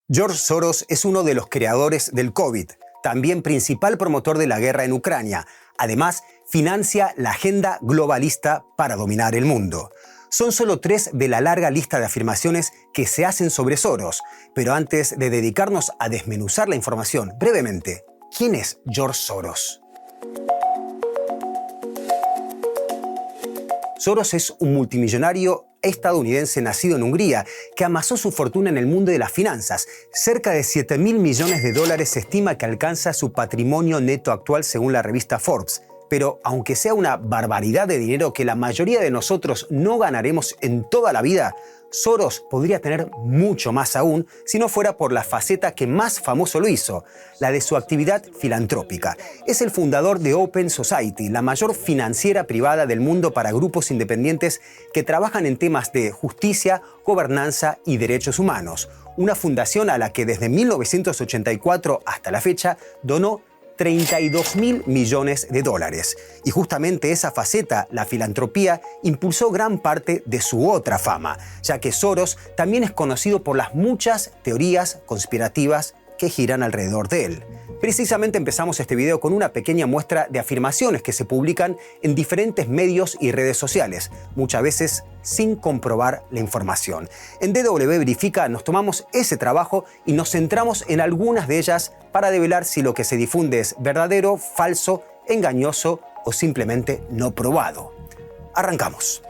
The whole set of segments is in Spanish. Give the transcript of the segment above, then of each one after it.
George Soros es uno de los creadores del COVID, también principal promotor de la guerra en Ucrania. Además, financia la agenda globalista para dominar el mundo. Son solo 3 de la larga lista de afirmaciones que se hacen sobre Soros. Pero antes de dedicarnos a desmenuzar la información, brevemente, ¿quién es George Soros? Soros es un multimillonario estadounidense nacido en Hungría que amasó su fortuna en el mundo de las finanzas. Cerca de $7.000 millones se estima que alcanza su patrimonio neto actual según la revista Forbes. Pero aunque sea una barbaridad de dinero que la mayoría de nosotros no ganaremos en toda la vida, Soros podría tener mucho más aún si no fuera por la faceta que más famoso lo hizo, la de su actividad filantrópica. Es el fundador de Open Society, la mayor financiera privada del mundo para grupos independientes que trabajan en temas de justicia, gobernanza y derechos humanos. Una fundación a la que desde 1984 hasta la fecha donó $32.000 millones. Y justamente esa faceta, la filantropía, impulsó gran parte de su otra fama, ya que Soros también es conocido por las muchas teorías conspirativas que giran alrededor de él. Precisamente empezamos este video con una pequeña muestra de afirmaciones que se publican en diferentes medios y redes sociales, muchas veces sin comprobar la información. En DW Verifica nos tomamos ese trabajo y nos centramos en algunas de ellas para develar si lo que se difunde es verdadero, falso, engañoso o simplemente no probado. Arrancamos.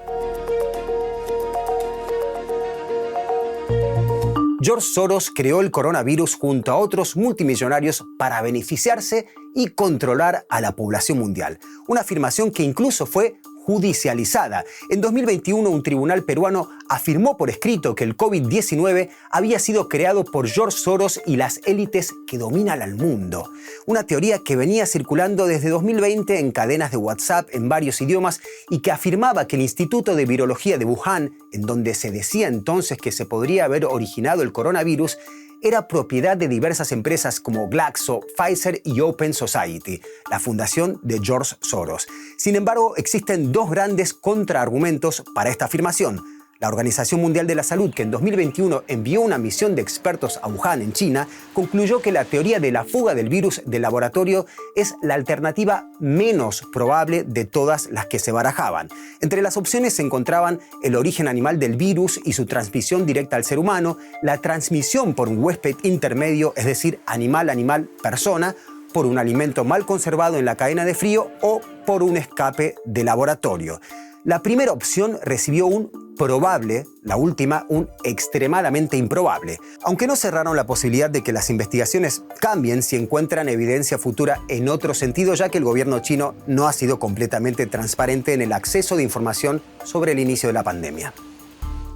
George Soros creó el coronavirus junto a otros multimillonarios para beneficiarse y controlar a la población mundial. Una afirmación que incluso fue judicializada. En 2021, un tribunal peruano afirmó por escrito que el COVID-19 había sido creado por George Soros y las élites que dominan al mundo. Una teoría que venía circulando desde 2020 en cadenas de WhatsApp en varios idiomas y que afirmaba que el Instituto de Virología de Wuhan, en donde se decía entonces que se podría haber originado el coronavirus, era propiedad de diversas empresas como Glaxo, Pfizer y Open Society, la fundación de George Soros. Sin embargo, existen 2 grandes contraargumentos para esta afirmación. La Organización Mundial de la Salud, que en 2021 envió una misión de expertos a Wuhan, en China, concluyó que la teoría de la fuga del virus del laboratorio es la alternativa menos probable de todas las que se barajaban. Entre las opciones se encontraban el origen animal del virus y su transmisión directa al ser humano, la transmisión por un huésped intermedio, es decir, animal-persona, por un alimento mal conservado en la cadena de frío o por un escape de laboratorio. La primera opción recibió un probable, la última un extremadamente improbable, aunque no cerraron la posibilidad de que las investigaciones cambien si encuentran evidencia futura en otro sentido, ya que el gobierno chino no ha sido completamente transparente en el acceso de información sobre el inicio de la pandemia.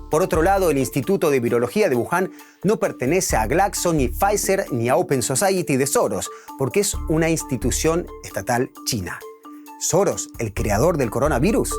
Por otro lado, el Instituto de Virología de Wuhan no pertenece a Glaxo, ni Pfizer, ni a Open Society de Soros, porque es una institución estatal china. ¿Soros, el creador del coronavirus?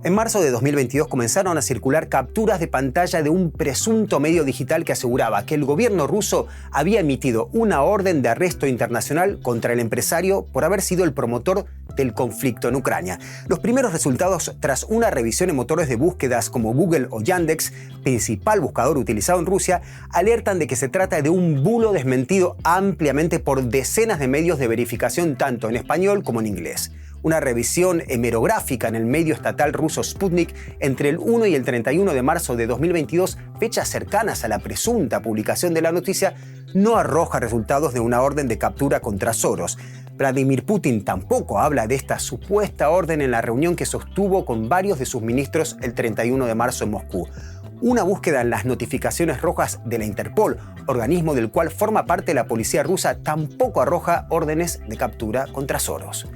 En marzo de 2022 comenzaron a circular capturas de pantalla de un presunto medio digital que aseguraba que el gobierno ruso había emitido una orden de arresto internacional contra el empresario por haber sido el promotor del conflicto en Ucrania. Los primeros resultados, tras una revisión en motores de búsquedas como Google o Yandex, principal buscador utilizado en Rusia, alertan de que se trata de un bulo desmentido ampliamente por decenas de medios de verificación tanto en español como en inglés. Una revisión hemerográfica en el medio estatal ruso Sputnik entre el 1 y el 31 de marzo de 2022, fechas cercanas a la presunta publicación de la noticia, no arroja resultados de una orden de captura contra Soros. Vladimir Putin tampoco habla de esta supuesta orden en la reunión que sostuvo con varios de sus ministros el 31 de marzo en Moscú. Una búsqueda en las notificaciones rojas de la Interpol, organismo del cual forma parte la policía rusa, tampoco arroja órdenes de captura contra Soros.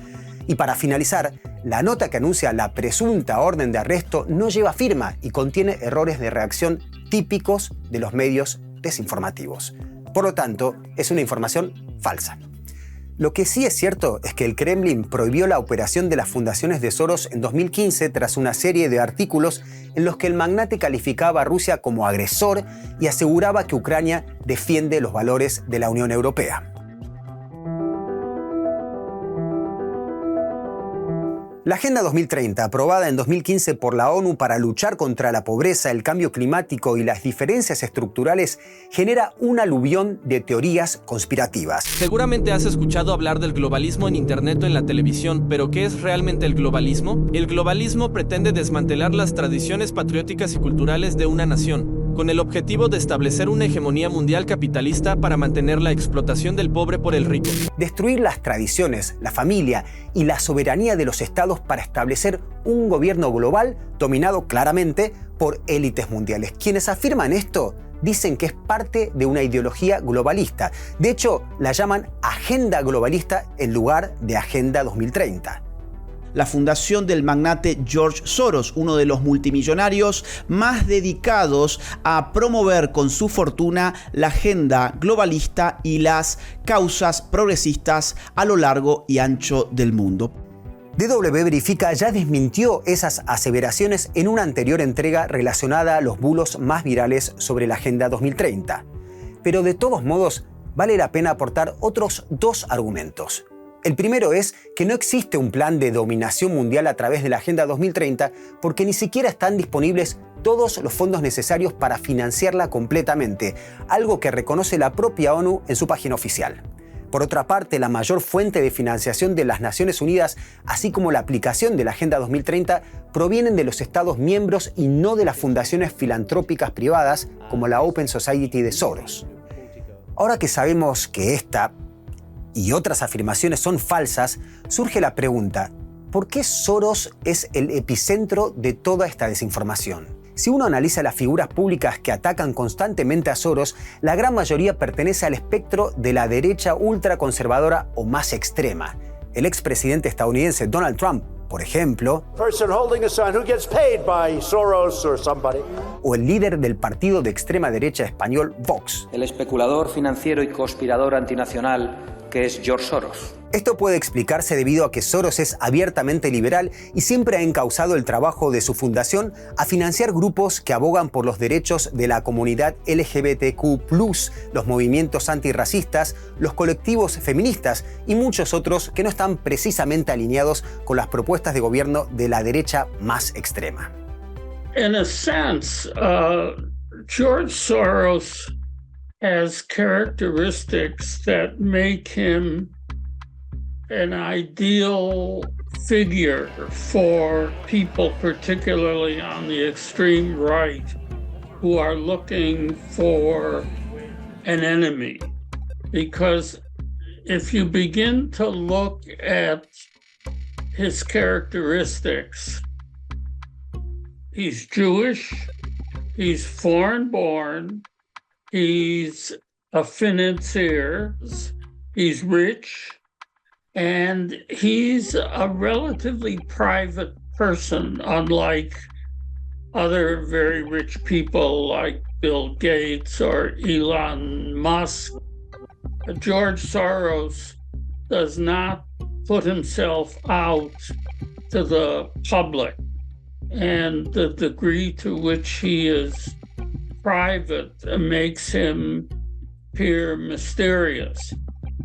Y para finalizar, la nota que anuncia la presunta orden de arresto no lleva firma y contiene errores de redacción típicos de los medios desinformativos. Por lo tanto, es una información falsa. Lo que sí es cierto es que el Kremlin prohibió la operación de las fundaciones de Soros en 2015 tras una serie de artículos en los que el magnate calificaba a Rusia como agresor y aseguraba que Ucrania defiende los valores de la Unión Europea. La Agenda 2030, aprobada en 2015 por la ONU para luchar contra la pobreza, el cambio climático y las diferencias estructurales, genera un aluvión de teorías conspirativas. Seguramente has escuchado hablar del globalismo en Internet o en la televisión, pero ¿qué es realmente el globalismo? El globalismo pretende desmantelar las tradiciones patrióticas y culturales de una nación, con el objetivo de establecer una hegemonía mundial capitalista para mantener la explotación del pobre por el rico. Destruir las tradiciones, la familia y la soberanía de los estados para establecer un gobierno global dominado claramente por élites mundiales. Quienes afirman esto dicen que es parte de una ideología globalista. De hecho, la llaman Agenda Globalista en lugar de Agenda 2030. La fundación del magnate George Soros, uno de los multimillonarios más dedicados a promover con su fortuna la agenda globalista y las causas progresistas a lo largo y ancho del mundo. DW Verifica ya desmintió esas aseveraciones en una anterior entrega relacionada a los bulos más virales sobre la Agenda 2030. Pero de todos modos, vale la pena aportar otros dos argumentos. El primero es que no existe un plan de dominación mundial a través de la Agenda 2030 porque ni siquiera están disponibles todos los fondos necesarios para financiarla completamente, algo que reconoce la propia ONU en su página oficial. Por otra parte, la mayor fuente de financiación de las Naciones Unidas, así como la aplicación de la Agenda 2030, provienen de los Estados miembros y no de las fundaciones filantrópicas privadas como la Open Society de Soros. Ahora que sabemos que esta y otras afirmaciones son falsas, surge la pregunta, ¿por qué Soros es el epicentro de toda esta desinformación? Si uno analiza las figuras públicas que atacan constantemente a Soros, la gran mayoría pertenece al espectro de la derecha ultraconservadora o más extrema. El expresidente estadounidense Donald Trump, por ejemplo, o el líder del partido de extrema derecha español Vox. El especulador financiero y conspirador antinacional que es George Soros. Esto puede explicarse debido a que Soros es abiertamente liberal y siempre ha encauzado el trabajo de su fundación a financiar grupos que abogan por los derechos de la comunidad LGBTQ+, los movimientos antirracistas, los colectivos feministas y muchos otros que no están precisamente alineados con las propuestas de gobierno de la derecha más extrema. In a sense, George Soros has characteristics that make him an ideal figure for people, particularly on the extreme right, who are looking for an enemy. Because if you begin to look at his characteristics, he's Jewish, he's foreign-born, he's a financier, he's rich, and he's a relatively private person, unlike other very rich people like Bill Gates or Elon Musk. George Soros does not put himself out to the public, and the degree to which he is private makes him appear mysterious.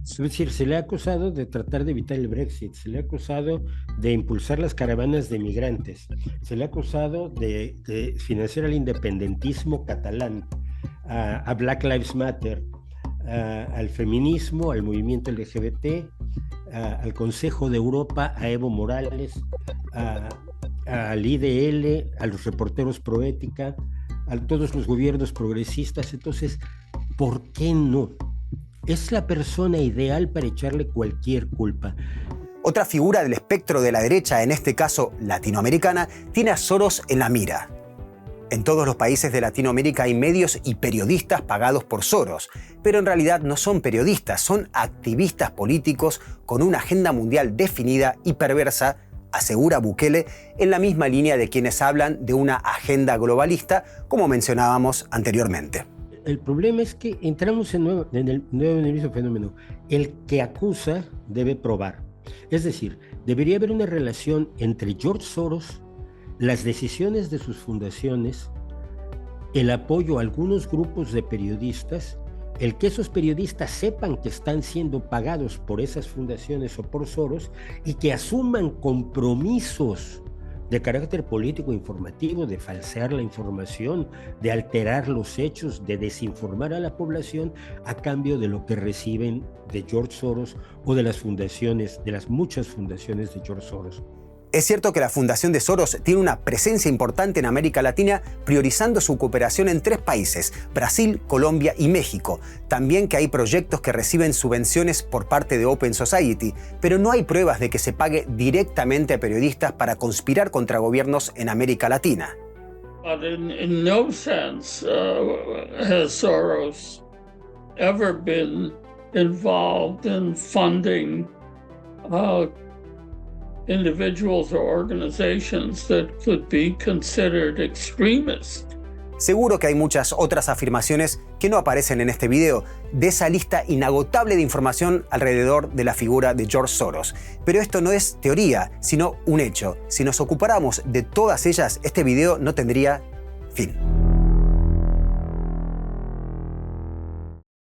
Es decir, se le ha acusado de tratar de evitar el Brexit, se le ha acusado de impulsar las caravanas de migrantes, se le ha acusado de financiar al independentismo catalán, a Black Lives Matter, al feminismo, al movimiento LGBT, al Consejo de Europa, a Evo Morales, al IDL, a los reporteros pro ética, a todos los gobiernos progresistas. Entonces, ¿por qué no? Es la persona ideal para echarle cualquier culpa. Otra figura del espectro de la derecha, en este caso latinoamericana, tiene a Soros en la mira. En todos los países de Latinoamérica hay medios y periodistas pagados por Soros, pero en realidad no son periodistas, son activistas políticos con una agenda mundial definida y perversa, asegura Bukele, en la misma línea de quienes hablan de una agenda globalista, como mencionábamos anteriormente. El problema es que entramos en el nuevo fenómeno. El que acusa debe probar. Es decir, debería haber una relación entre George Soros, las decisiones de sus fundaciones, el apoyo a algunos grupos de periodistas el que esos periodistas sepan que están siendo pagados por esas fundaciones o por Soros y que asuman compromisos de carácter político informativo, de falsear la información, de alterar los hechos, de desinformar a la población a cambio de lo que reciben de George Soros o de las fundaciones, de las muchas fundaciones de George Soros. Es cierto que la Fundación de Soros tiene una presencia importante en América Latina, priorizando su cooperación en 3 países, Brasil, Colombia y México. También que hay proyectos que reciben subvenciones por parte de Open Society, pero no hay pruebas de que se pague directamente a periodistas para conspirar contra gobiernos en América Latina. But in no sense has Soros ever been involved in funding individuals or organizations that could be considered extremist. Seguro que hay muchas otras afirmaciones que no aparecen en este video, de esa lista inagotable de información alrededor de la figura de George Soros. Pero esto no es teoría, sino un hecho. Si nos ocupáramos de todas ellas, este video no tendría fin.